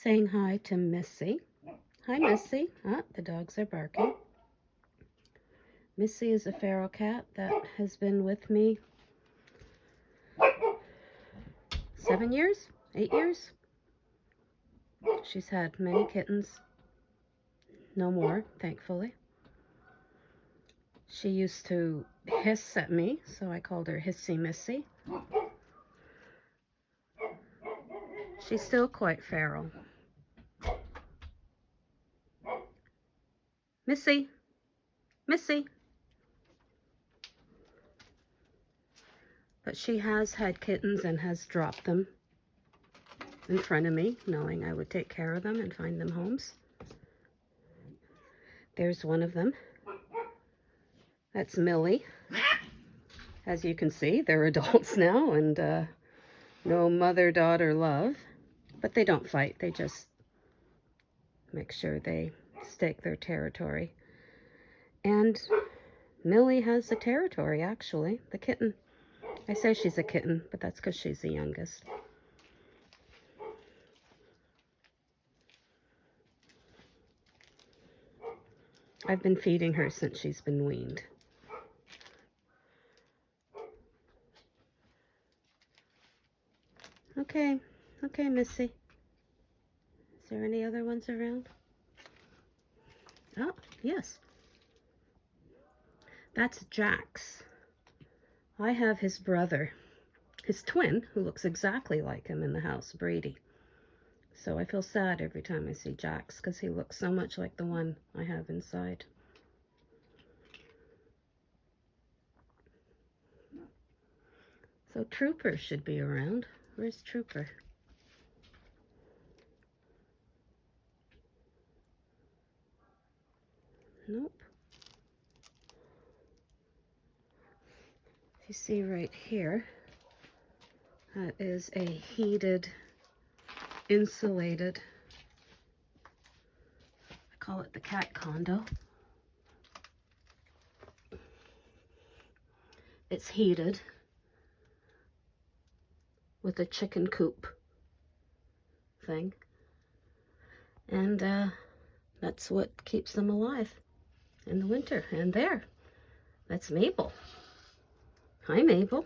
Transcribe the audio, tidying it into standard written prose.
saying hi to Missy. Hi, Missy. Ah, the dogs are barking. Missy is a feral cat that has been with me 7 years, 8 years. She's had many kittens. No more, thankfully. She used to hiss at me, so I called her Hissy Missy. She's still quite feral. Missy, Missy. But she has had kittens and has dropped them in front of me, knowing I would take care of them and find them homes. There's one of them. That's Millie. As you can see, they're adults now and no mother-daughter love. But they don't fight. They just make sure they stake their territory. And Millie has the territory, actually. The kitten. I say she's a kitten, but that's because she's the youngest. I've been feeding her since she's been weaned. Okay, okay, Missy. Is there any other ones around? Oh, yes. That's Jax. I have his brother, his twin, who looks exactly like him in the house, Brady. So I feel sad every time I see Jax because he looks so much like the one I have inside. So Trooper should be around. Where's Trooper? Nope. If you see right here, that is a heated, insulated, I call it the cat condo. It's heated with a chicken coop thing. And that's what keeps them alive in the winter. And there, that's Mabel. Hi, Mabel.